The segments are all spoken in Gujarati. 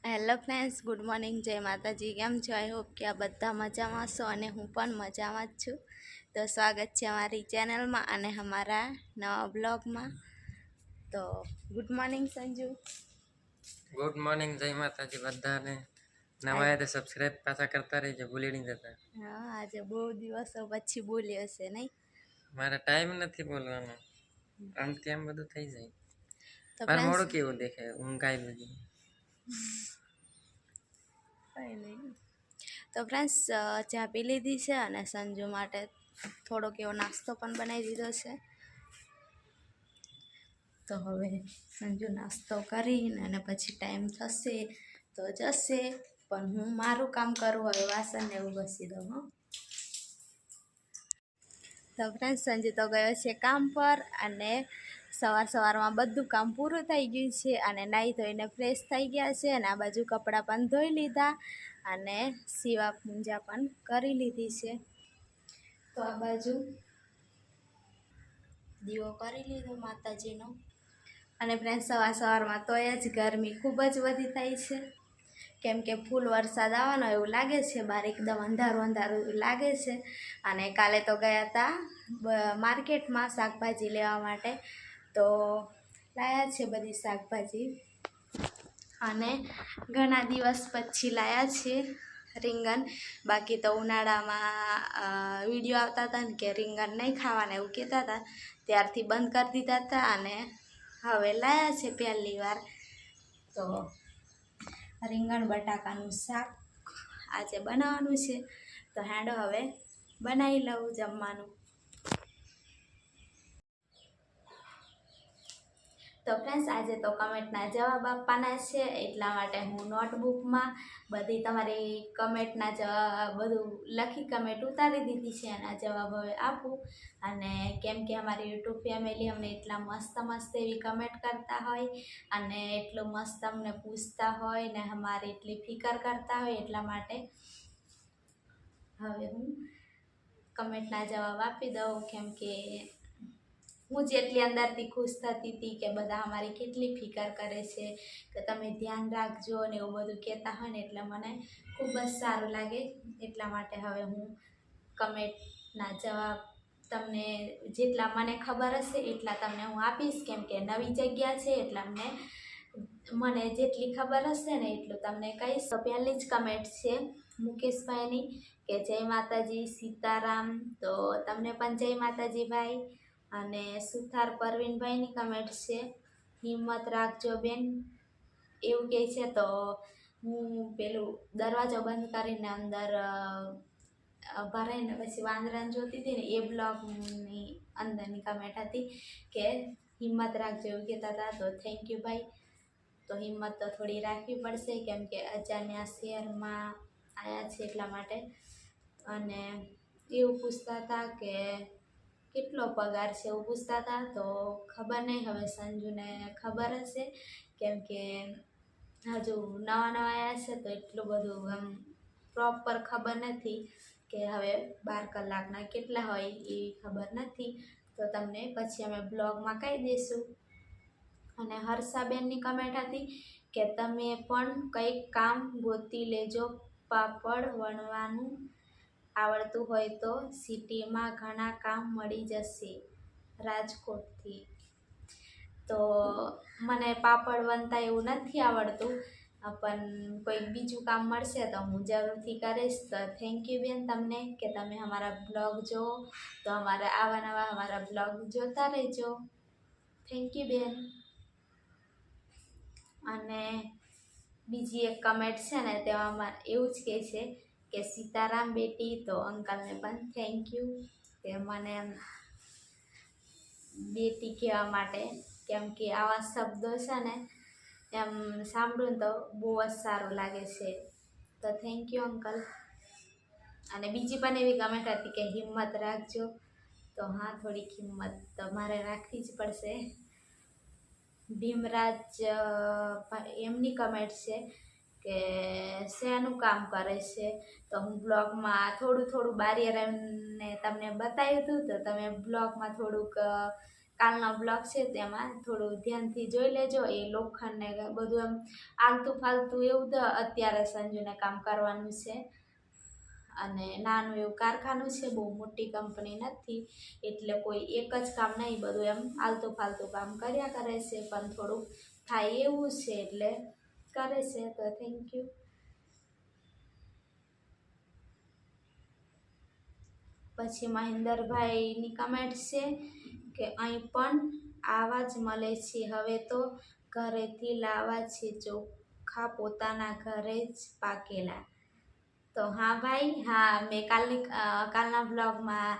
હેલો ફ્રેન્ડ્સ, ગુડ મોર્નિંગ, જય માતાજી. કેમ છો? આઈ હોપ કે આ બધા મજામાં છો અને હું પણ મજામાં જ છું. તો સ્વાગત છે અમારી ચેનલમાં અને અમારા નવા બ્લોગમાં. તો good morning Sanju. Good morning, જય માતાજી બધાને. નવા તો સબસ્ક્રાઇબ પાછા કરતા રહીજો, ભૂલી નહીં જતા. હા, આજે બહુ દિવસો પછી બોલ્યો છે નહીં? મારા ટાઈમ નથી બોલવાનો, આમ તેમ બધું થઈ જાય. તો મારે ફ્રેન્ડ્સ, મોડું કેવું દેખાય, ઊંઘ આવી બધી. કંઈ નહીં. તો ફ્રેન્ડ્સ, ચા પી લીધી છે અને સંજુ માટે થોડોક એવો નાસ્તો પણ બનાવી દીધો છે. તો હવે સંજુ નાસ્તો કરીને અને પછી ટાઈમ થશે તો જશે, પણ હું મારું કામ કરું. હવે વાસણને એવું ઘસી દઉં. હો, તો ફ્રેન્ડ્સ, સંજુ તો ગયો છે કામ પર અને સવારમાં બધું કામ પૂરું થઈ ગયું છે અને નાહી ધોઈને ફ્રેશ થઈ ગયા છે અને આ બાજુ કપડાં પણ ધોઈ લીધા અને સીવા પૂંજા પણ કરી લીધી છે. તો આ બાજુ દીવો કરી લીધો માતાજીનો. અને ફ્રેન્ડ, સવારમાં તો જ ગરમી ખૂબ જ વધી થઈ છે, કેમ કે ફૂલ વરસાદ આવવાનો એવું લાગે છે. બહાર એકદમ અંધારું લાગે છે. અને કાલે તો ગયા હતા માર્કેટમાં શાકભાજી લેવા માટે, તો લાયા છે બધી શાકભાજી. અને ઘણા દિવસ પછી લાયા છે રીંગણ. બાકી તો ઉનાળામાં વિડીયો આવતા હતા ને કે રીંગણ નહીં ખાવાના એવું કહેતા હતા, ત્યારથી બંધ કરી દીધા હતા અને હવે લાયા છે પહેલી વાર. તો રીંગણ બટાકાનું શાક આજે બનાવવાનું છે. તો હેડો હવે બનાવી લઉં જમવાનું. તો ફ્રેન્ડ્સ, આજે તો કમેન્ટના જવાબ આપવાના છે, એટલા માટે હું નોટબુકમાં બધી તમારી કમેન્ટના જવાબ બધું લખી કમેન્ટ ઉતારી દીધી છે અને આ જવાબ હવે આપું. અને કેમ કે અમારી યુટ્યુબ ફેમિલી અમને એટલા મસ્ત એવી કમેન્ટ કરતા હોય અને એટલું મસ્ત અમને પૂછતા હોય ને અમારી એટલી ફિકર કરતા હોય, એટલા માટે હવે હું કમેન્ટના જવાબ આપી દઉં. કેમ કે હું જેટલી અંદરથી ખુશ થતી હતી કે બધા અમારી કેટલી ફિકર કરે છે, કે તમે ધ્યાન રાખજો ને એવું બધું કહેતા હોય ને, એટલે મને ખૂબ જ સારું લાગે. એટલા માટે હવે હું કમેન્ટના જવાબ તમને જેટલા મને ખબર હશે એટલા તમને હું આપીશ. કેમ કે નવી જગ્યા છે એટલે મને જેટલી ખબર હશે ને એટલું તમને કહીશ. તો પહેલી જ કમેન્ટ છે મુકેશભાઈની કે જય માતાજી સીતારામ. તો તમને પણ જય માતાજી ભાઈ. અને સુથાર પરવીનભાઈની કમેન્ટ છે હિંમત રાખજો બેન એવું કહે છે. તો હું પેલું દરવાજો બંધ કરીને અંદર ભરાઈને પછી વાંદરાને જોતી હતી ને, એ બ્લોગની અંદરની કમેન્ટ હતી કે હિંમત રાખજો એવું કહેતા હતા. તો થેન્ક યુ ભાઈ. તો હિંમત તો થોડી રાખવી પડશે, કેમ કે અજાણ્યા શહેરમાં આવ્યા છે એટલા માટે. અને એવું પૂછતા હતા કે કેટલો પગાર છે એવું પૂછતા હતા. તો ખબર નહીં, હવે સંજુને ખબર હશે, કેમ કે હજુ નવા આવ્યા છે તો એટલું બધું આમ પ્રોપર ખબર નથી કે હવે 12 કલાકના કેટલા હોય એ ખબર નથી. તો તમને પછી અમે બ્લોગમાં કહી દઈશું. અને હર્ષાબેનની કમેન્ટ હતી કે તમે પણ કંઈક કામ ગોતી લેજો, પાપડ વણવાનું આવડતું હોય તો સિટીમાં ઘણા કામ મળી જશે રાજકોટથી. તો મને પાપડ વણતા એવું નથી આવડતું, પણ કોઈ બીજું કામ મળશે તો હું જરૂરથી કરીશ. તો થેન્ક યુ બેન તમને, કે તમે અમારા બ્લોગ જુઓ, તો આવા અમારા બ્લોગ જોતા રહેજો. થેન્ક યુ બેન. અને બીજી એક કમેન્ટ છે ને, તેમાં એવું જ કહે છે કે સીતારામ બેટી. તો અંકલને પણ થેન્ક યુ કે મને બેટી કહેવા માટે, કેમ કે આવા શબ્દો છે ને એમ સાંભળું તો બહુ જ સારું લાગે છે. તો થેન્ક યુ અંકલ. અને બીજી પણ એવી કમેન્ટ હતી કે હિંમત રાખજો. તો હા, થોડીક હિંમત તો મારે રાખવી જ પડશે. ભીમરાજ એમની કમેન્ટ છે કે શેનું કામ કરે છે. તો હું બ્લોગમાં થોડું બારી રહીને તમને બતાવ્યું હતું, તો તમે બ્લોગમાં થોડુંક કાલનો બ્લોગ છે તેમાં થોડું ધ્યાનથી જોઈ લેજો. એ લોખંડને બધું એમ આલતું ફાલતું એવું તો અત્યારે સંજુને કામ કરવાનું છે. અને નાનું એવું કારખાનું છે, બહુ મોટી કંપની નથી, એટલે કોઈ એક જ કામ નહીં, બધું એમ આલતું ફાલતું કામ કર્યા કરે છે. પણ થોડુંક થાય એવું છે એટલે કરે છે. તો થેન્ક યુ. પછી મહેન્દ્રભાઈની કમેન્ટ છે કે અહીં પણ આવા જ મળે છે, હવે તો ઘરેથી લાવવા છે ચોખા, પોતાના ઘરે જ પાકેલા. તો હા ભાઈ, હા, મેં કાલના બ્લોગમાં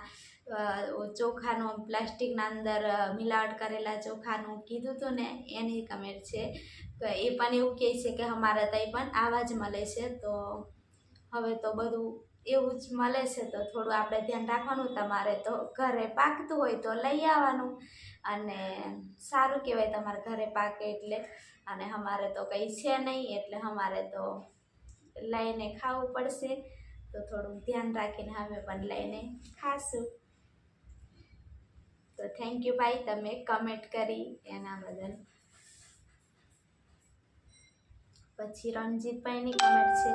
ચોખાનું પ્લાસ્ટિકના અંદર મિલાવટ કરેલા ચોખાનું કીધું હતું ને, એની કમેન્ટ છે. તો એ પણ એવું કહે છે કે અમારે ત્યાં પણ આવા જ મળે છે. તો હવે તો બધું એવું જ મળે છે, તો થોડું આપણે ધ્યાન રાખવાનું. તમારે તો ઘરે પાકતું હોય તો લઈ આવવાનું, અને સારું કહેવાય તમારા ઘરે પાકે એટલે. અને અમારે તો કંઈ છે નહીં, એટલે અમારે તો લઈને ખાવું પડશે. તો થોડું ધ્યાન રાખીને અમે પણ લઈને ખાશું. તો થેન્ક યુ ભાઈ, તમે કમેન્ટ કરી એના બદલ. પછી રણજીતભાઈની કમેન્ટ છે,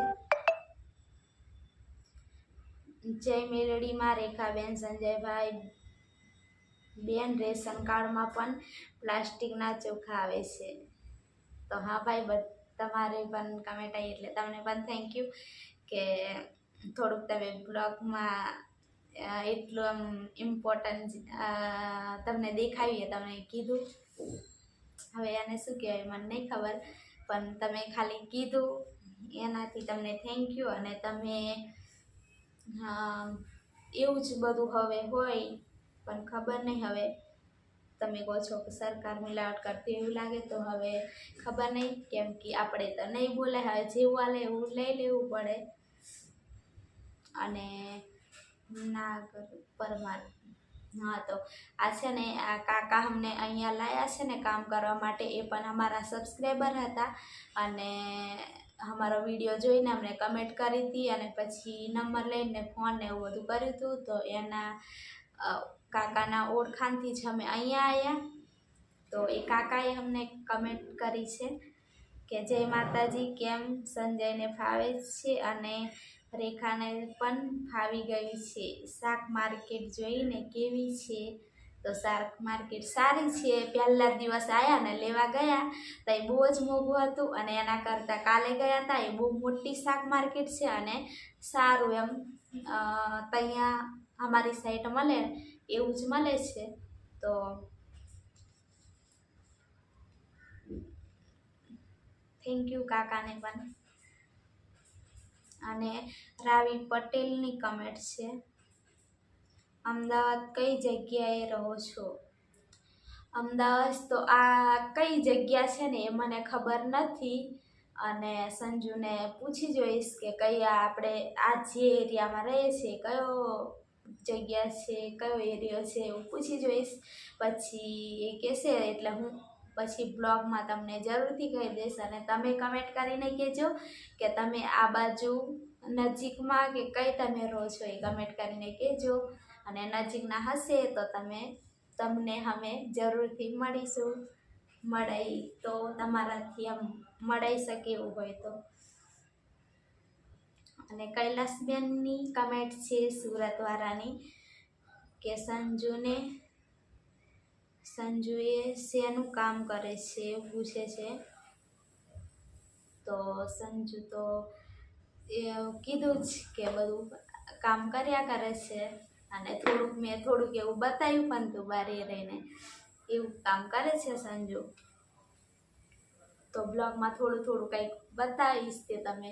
જય મેલડીમાં રેખાબેન, સંજયભાઈ બેન, રેશન કાર્ડમાં પણ પ્લાસ્ટિકના ચોખા આવે છે. તો હા ભાઈ, તમારે પણ કમેન્ટ આવી એટલે તમને પણ થેન્ક યુ કે થોડુંક તમે બ્લોગમાં એટલું આમ ઇમ્પોર્ટન્ટ તમને દેખાવીએ, તમને કીધું. હવે એને શું કહેવાય મને નહીં ખબર, પણ તમે ખાલી કીધું એનાથી તમને થેન્ક યુ. અને તમે એવું જ બધું હવે હોય, પણ ખબર નહીં. હવે તમે કહો છો કે સરકાર મિલાવટ કરતી એવું લાગે, તો હવે ખબર નહીં, કેમ કે આપણે તો નહીં બોલે. હવે જેવું હાલે એવું લઈ લેવું પડે. અને નાગર પરમાર, હા, તો આ છે ને, આ કાકા અમને અહીંયા લાવ્યા છે ને કામ કરવા માટે, એ પણ અમારા સબસ્ક્રાઈબર હતા. અને અમારો વિડીયો જોઈને અમને કમેન્ટ કરી હતી, અને પછી નંબર લઈને ફોન ને એવું બધું કર્યું હતું. તો એના કાકાના ઓળખાણથી જ અમે અહીંયા આવ્યા. તો એ કાકાએ અમને કમેન્ટ કરી છે કે જય માતાજી, કેમ સંજયને ફાવે છે અને રેખાને પણ ફાવી ગયું છે. શાક માર્કેટ જોઈને કેવી છે? તો શાક માર્કેટ સારી છે. પહેલા દિવસ આવ્યા ને લેવા ગયા તો એ બહુ જ મોંઘું હતું, અને એના કરતાં કાલે ગયા હતા એ બહુ મોટી શાક માર્કેટ છે, અને સારું એમ ત્યાં અમારી સાઈડ મળે એવું જ મળે છે. તો થેન્ક યુ કાકાને પણ. અને રાવી પટેલની કમેન્ટ છે, અમદાવાદ કઈ જગ્યાએ રહો છો? અમદાવાદ તો આ કઈ જગ્યા છે ને એ મને ખબર નથી, અને સંજુને પૂછી જોઈશ કે કયા આપણે આ જે એરિયામાં રહીએ છીએ કયો જગ્યા છે, કયો એરિયો છે, એવું પૂછી જોઈશ. પછી એ કહેશે એટલે હું પછી બ્લોગમાં તમને જરૂરથી કહી દઈશ. અને તમે કમેન્ટ કરીને કહેજો કે તમે આ બાજુ નજીકમાં કે કઈ તમે રહો છો, એ કમેન્ટ કરીને કહેજો. અને નજીકના હશે તો તમને અમે જરૂરથી મળીશું. મળાઈ તો તમારાથી આમ મળાઈ શકે એવું હોય તો. અને કૈલાસબેનની કમેન્ટ છે સુરતવાળાની કે સંજુએ શેનું કામ કરે છે એવું પૂછે છે. તો સંજુ તો એ કીધું જ કે બધું કામ કર્યા કરે છે, અને મેં થોડુંક એવું બતાવ્યું પણ તું બારે રહીને એવું કામ કરે છે સંજુ. તો બ્લોગમાં થોડું કંઈક બતાવીશ, તે તમે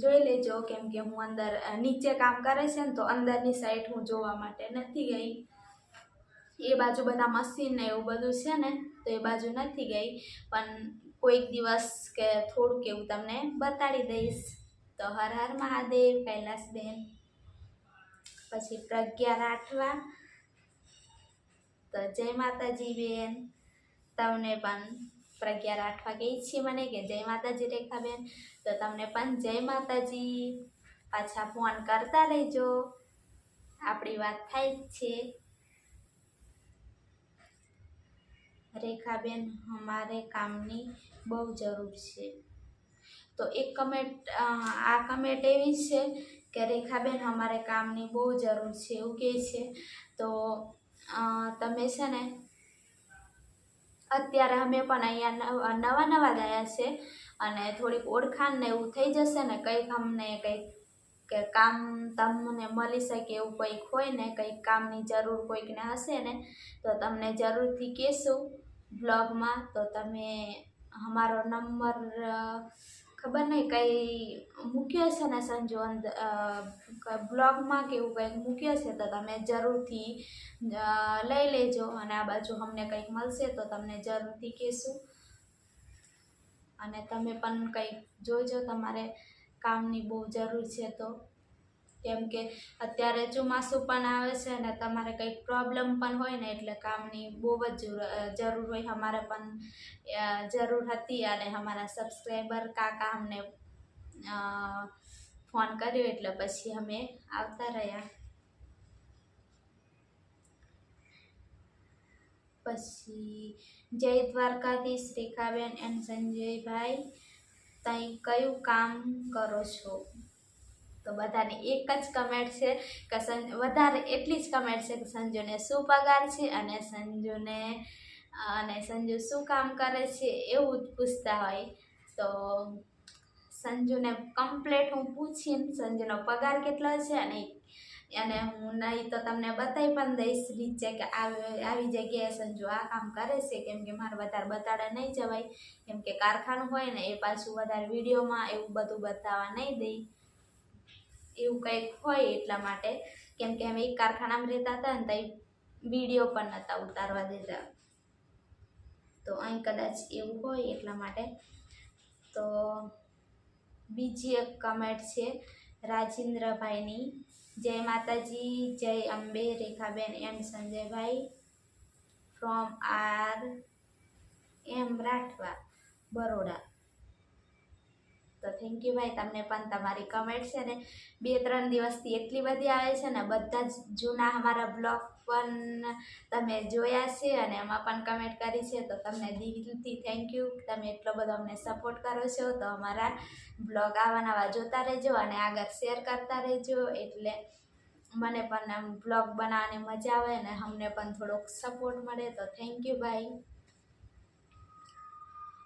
જોઈ લેજો. કેમ કે હું અંદર નીચે કામ કરે છે ને, તો અંદરની સાઈડ હું જોવા માટે નથી ગઈ. એ બાજુ બધા મશીન ને એવું બધું છે ને, તો એ બાજુ નથી ગઈ. પણ કોઈક દિવસ કે થોડુંક એવું તમને બતાડી દઈશ. તો હર હર મહાદેવ કૈલાસબેન. પછી પ્રજ્ઞા રાઠવા, તો જય માતાજી બેન. તમને પણ પ્રજ્ઞા રાઠવા કહે છે મને કે જય માતાજી રેખાબેન. તો તમને પણ જય માતાજી. પાછા ફોન કરતા રહેજો, આપણી વાત થાય જ છે. રેખાબેન हमारे કામની બહુ જરૂર છે. તો એક કમેન્ટ આ કમેન્ટ એવી છે કે રેખાબેન અમારે કામની બહુ જરૂર છે એવું કહે છે. તો તમે છે ને અત્યારે અમે પણ અહીંયા નવા જ આવ્યા છે અને થોડીક ઓળખાણ ને એવું થઈ જશે ને કંઈક અમને કંઈક કે કામ તમને મળી શકે એવું કંઈક હોય ને કંઈક કામની જરૂર કોઈકને હશે ને તો તમને જરૂરથી કહેશું બ્લોગમાં. તો તમે અમારો નંબર ખબર નહીં કંઈ મૂક્યો છે ને સંજુ બ્લોગમાં કે એવું કંઈક મૂક્યો છે તો તમે જરૂરથી લઈ લેજો અને આ બાજુ અમને કંઈક મળશે તો તમને જરૂરથી કહેશું. અને તમે પણ કંઈક જોજો તમારે કામની બહુ જરૂર છે. તો કેમ કે અત્યારે ચોમાસું પણ આવે છે ને તમારે કંઈક પ્રોબ્લેમ પણ હોય ને એટલે કામની બહુ જ જરૂર હોય. અમારે પણ જરૂર હતી અને અમારા સબસ્ક્રાઈબર કાકા અમને ફોન કર્યો એટલે પછી અમે આવતા રહ્યા. પછી જય દ્વારકાધીશ રેખાબેન એન્ડ સંજયભાઈ, તઈ કયું કામ કરો છો? તો બધાની એક જ કમેન્ટ છે કે વધારે એટલી જ કમેન્ટ છે કે સંજુને શું પગાર છે અને સંજુ શું કામ કરે છે એવું જ પૂછતા હોય. તો સંજુને કમ્પ્લેટ હું પૂછીને સંજુનો પગાર કેટલો છે અને હું નહીં તો તમને બતાવી પણ દઈશ નીચે કે આવી જગ્યાએ સંજુ આ કામ કરે છે. કેમ કે મારે વધારે બતાડે નહીં જવાય કેમ કે કારખાનું હોય ને એ પાછું વધારે વિડીયોમાં એવું બધું બતાવવા નહીં દઈ એવું કંઈક હોય એટલા માટે. કેમ કે અમે એક કારખાનામાં રહેતા હતા ને ત્યાં વિડીયો પણ નહોતા ઉતારવા દેતા તો અહીં કદાચ એવું હોય એટલા માટે. તો બીજી એક કમેન્ટ છે રાજેન્દ્રભાઈની, જય માતાજી, જય Ambe Rekhaben and Sanjaybhai from RM Rathwa Baroda. તો થેન્ક યુ ભાઈ, તમને પણ તમારી કમેન્ટ છે ને 2-3 દિવસથી એટલી બધી આવે છે ને બધા જ જૂના અમારા બ્લોગ પણ તમે જોયા છે અને એમાં પણ કમેન્ટ કરી છે. તો તમને દિલથી થેન્ક યુ, તમે એટલો બધો અમને સપોર્ટ કરો છો. તો અમારા બ્લોગ આવા જોતા રહેજો અને આગળ શેર કરતા રહેજો એટલે મને પણ આમ બ્લોગ બનાવવાની મજા આવે અને અમને પણ થોડોક સપોર્ટ મળે. તો થેન્ક યુ ભાઈ.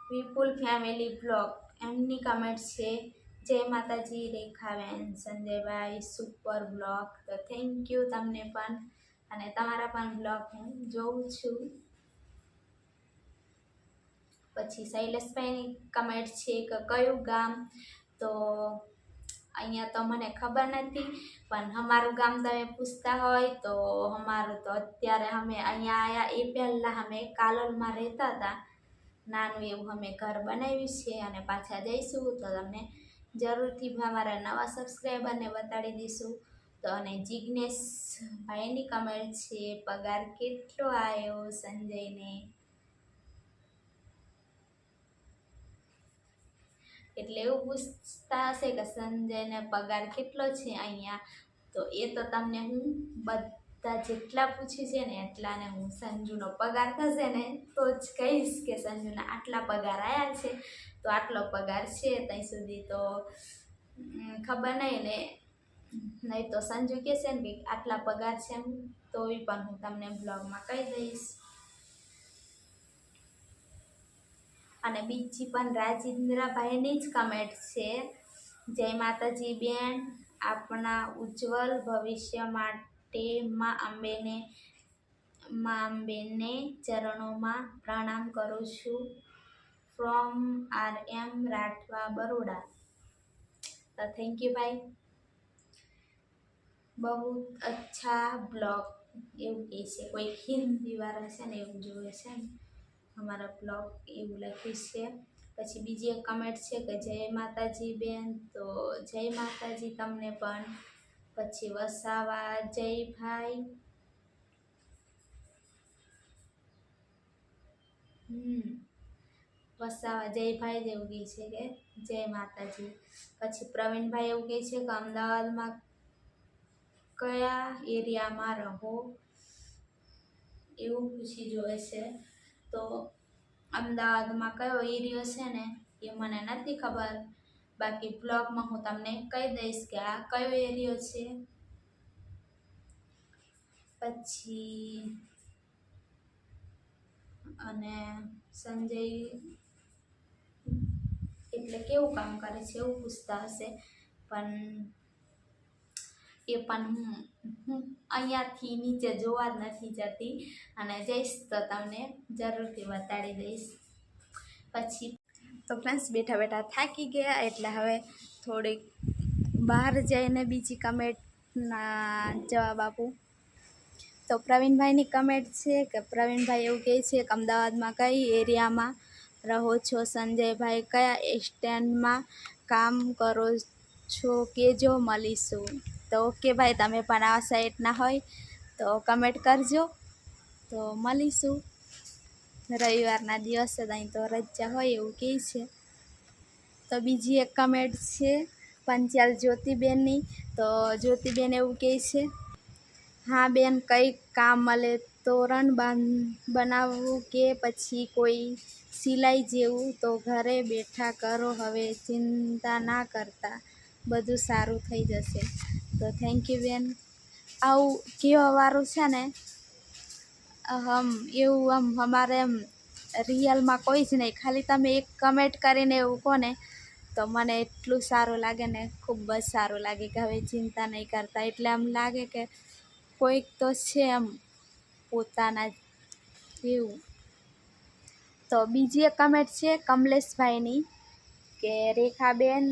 વિપુલ ફેમિલી બ્લોગ એમની કમેન્ટ છે જય માતાજી રેખાબેન સંજયભાઈ સુપર બ્લોગ. તો થેન્ક યુ તમને પણ અને તમારા પણ બ્લોગ હું જોઉં છું. પછી શૈલેષભાઈની કમેન્ટ છે કે કયું ગામ? તો અહીંયા તો મને ખબર નથી પણ અમારું ગામ તમે પૂછતા હોય તો અમારું તો અત્યારે અમે અહીંયા આવ્યા એ પહેલાં અમે કાલોલમાં રહેતા હતા. નાનું એવું અમે ઘર બનાવ્યું છે અને પાછા જઈશું તો તમને જરૂરથી અમારા નવા સબસ્ક્રાઈબરને બતાડી દઈશું. તો અને જિજ્ઞેશભાઈની કમેન્ટ છે પગાર કેટલો આવ્યો સંજયને? એટલે એવું પૂછતા હશે કે સંજયને પગાર કેટલો છે અહીંયા. તો એ તો તમને હું બધા જેટલા પૂછ્યું છે ને એટલાને હું સંજુનો પગાર થશે ને તો જ કહીશ કે સંજુના આટલા પગાર આવ્યા છે. તો આટલો પગાર છે ત્યાં સુધી તો ખબર નહીં તો સંજુ કહેશે ને કે આટલા પગાર છે એમ તો એ પણ હું તમને બ્લોગમાં કહી દઈશ. અને બીજી પણ રાજેન્દ્રભાઈની જ કમેન્ટ છે જય માતાજી બેન, આપણા ઉજ્જવલ ભવિષ્ય માટે માં અંબેને ચરણોમાં પ્રણામ કરું છું ફ્રોમ RM રાઠવા બરોડા. તો થેન્ક યુ ભાઈ, બહુ અચ્છા બ્લોગ એવું કહે છે. કોઈ હિન્દી વાળા છે ને એવું જોવે છે ને અમારા બ્લોગ એવું લખ્યું છે. પછી બીજી એક કમેન્ટ છે કે જય માતાજી બેન. તો જય માતાજી તમને પણ. પછી વસાવા જયભાઈ વસાવા જયભાઈ એવું કહે છે કે જય માતાજી. પછી પ્રવીણભાઈ એવું કહે છે કે અમદાવાદમાં કયા એરિયામાં રહો એવું પૂછી જોવે છે. તો તો અમદાવાદમાં કયો એરિયો છે ને એ મને નથી ખબર, બાકી બ્લોગમાં હું તમને કહી દઈશ કે આ કયો એરિયો છે. પછી અને સંજય એટલે કેવું કામ કરે છે એવું પૂછતા હશે, પણ એ પણ હું અહીંયાથી નીચે જોવા જ નથી જતી, અને જઈશ તો તમને જરૂરથી બતાડી દઈશ. પછી તો ફ્રેન્ડ્સ બેઠા બેઠા થાકી ગયા એટલે હવે થોડીક બહાર જઈને બીજી કમેન્ટના જવાબ આપું. તો પ્રવીણભાઈની કમેન્ટ છે કે પ્રવીણભાઈ એવું કહે છે કે અમદાવાદમાં કઈ એરિયામાં રહો છો? સંજયભાઈ કયા સ્ટેન્ડમાં કામ કરો છો કહેજો, મળીશું. તો ઓકે ભાઈ, તમે પણ આ સાઈડના હોય તો કમેન્ટ કરજો, તો મળીશું. રવિવારના દિવસે અહીં તો રજા હોય એવું કહે છે. તો બીજી એક કમેન્ટ છે પંચાલ જ્યોતિબેનની. તો જ્યોતિબેન એવું કહે છે, હા બેન, કંઈક કામ મળે તોરણ બનાવવું કે પછી કોઈ સિલાઈ જેવું તો ઘરે બેઠા કરો, હવે ચિંતા ના કરતા, બધું સારું થઈ જશે. તો થેન્ક યુ બેન. આવું કહેવાવાળું છે ને એવું અમારે રિયલમાં કોઈ જ નહીં. ખાલી તમે એક કમેન્ટ કરીને એવું કહો ને તો મને એટલું સારું લાગે ને, ખૂબ જ સારું લાગે કે હવે ચિંતા નહીં કરતા. એટલે આમ લાગે કે કોઈક તો છે એમ પોતાના એવું. તો બીજી એક કમેન્ટ છે કમલેશભાઈની કે રેખાબેન,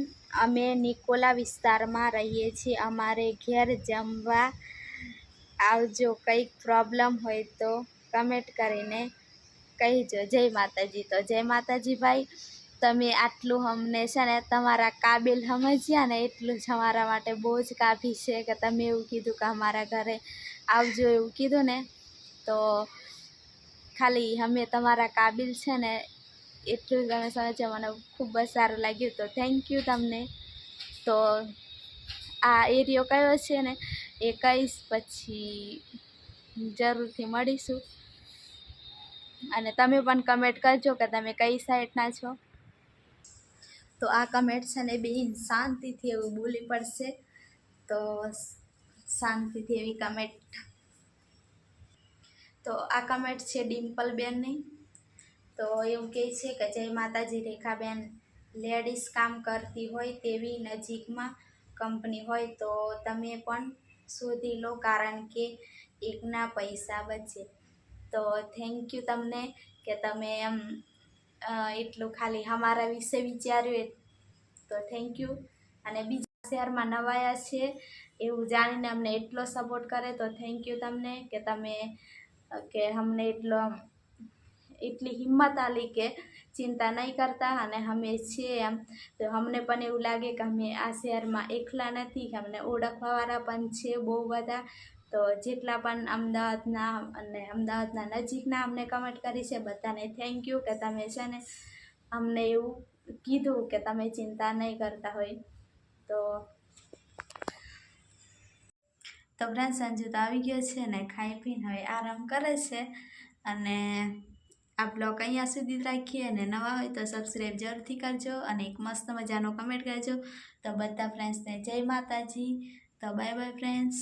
અમે નિકોલા વિસ્તારમાં રહીએ છીએ, અમારે ઘેર જમવા આવજો, કંઈક પ્રોબ્લેમ હોય તો કમેન્ટ કરીને કહીજો. જય માતાજી. તો જય માતાજી ભાઈ, તમે આટલું અમને છે ને તમારા કાબિલ સમજ્યા ને એટલું જ અમારા માટે બહુ જ કાફી છે કે તમે એવું કીધું કે અમારા ઘરે આવજો એવું કીધું ને, તો ખાલી અમે તમારા કાબિલ છે ને એટલું જ તમે સમજ્યા, મને ખૂબ જ સારું લાગ્યું. તો થેન્ક યુ તમને. તો આ એરિયો કયો છે ને એ કહીશ, પછી જરૂરથી મળીશું. અને તમે પણ કમેન્ટ કરજો કે તમે કઈ સાઈડના છો. તો આ કમેન્ટ છે ને બેન શાંતિથી એવું બોલી પડશે, તો શાંતિથી એવી કમેન્ટ. તો આ કમેન્ટ છે ડિમ્પલબેનની. તો એવું કહે છે કે જય માતાજી રેખાબેન, લેડીઝ કામ કરતી હોય તેવી નજીકમાં કંપની હોય તો તમે પણ શોધી લો, કારણ કે એકના પૈસા બચે. તો થેન્ક યુ તમને કે તમે એમ એટલું ખાલી અમારા વિશે વિચાર્યું, તો થેન્ક યુ. અને બીજા શહેરમાં નવાયા છે એવું જાણીને અમને એટલો સપોર્ટ કરે, તો થેન્ક યુ તમને કે તમે કે અમને એટલી હિંમત આલી કે ચિંતા નહીં કરતા, અને અમે છીએ એમ. તો અમને પણ એવું લાગે કે અમે આ શહેરમાં એકલા નથી, કે અમને ઓળખવાવાળા પણ છે બહુ બધા. તો જેટલા પણ અમદાવાદના અને અમદાવાદના નજીકના અમને કમેન્ટ કરી છે બધાને થેન્ક યુ કે તમે છે ને અમને એવું કીધું કે તમે ચિંતા નહીં કરતા હોય. તો ફ્રેન્ડ સંજુ તો આવી ગયો છે ને ખાઈ પીને હવે આરામ કરે છે. અને આ બ્લોગ અહીંયા સુધી જ રાખીએ, અને નવા હોય તો સબસ્ક્રાઈબ જરૂરથી કરજો, અને એક મસ્ત મજાનો કમેન્ટ કરજો. તો બધા ફ્રેન્ડ્સને જય માતાજી. તો બાય બાય ફ્રેન્ડ્સ.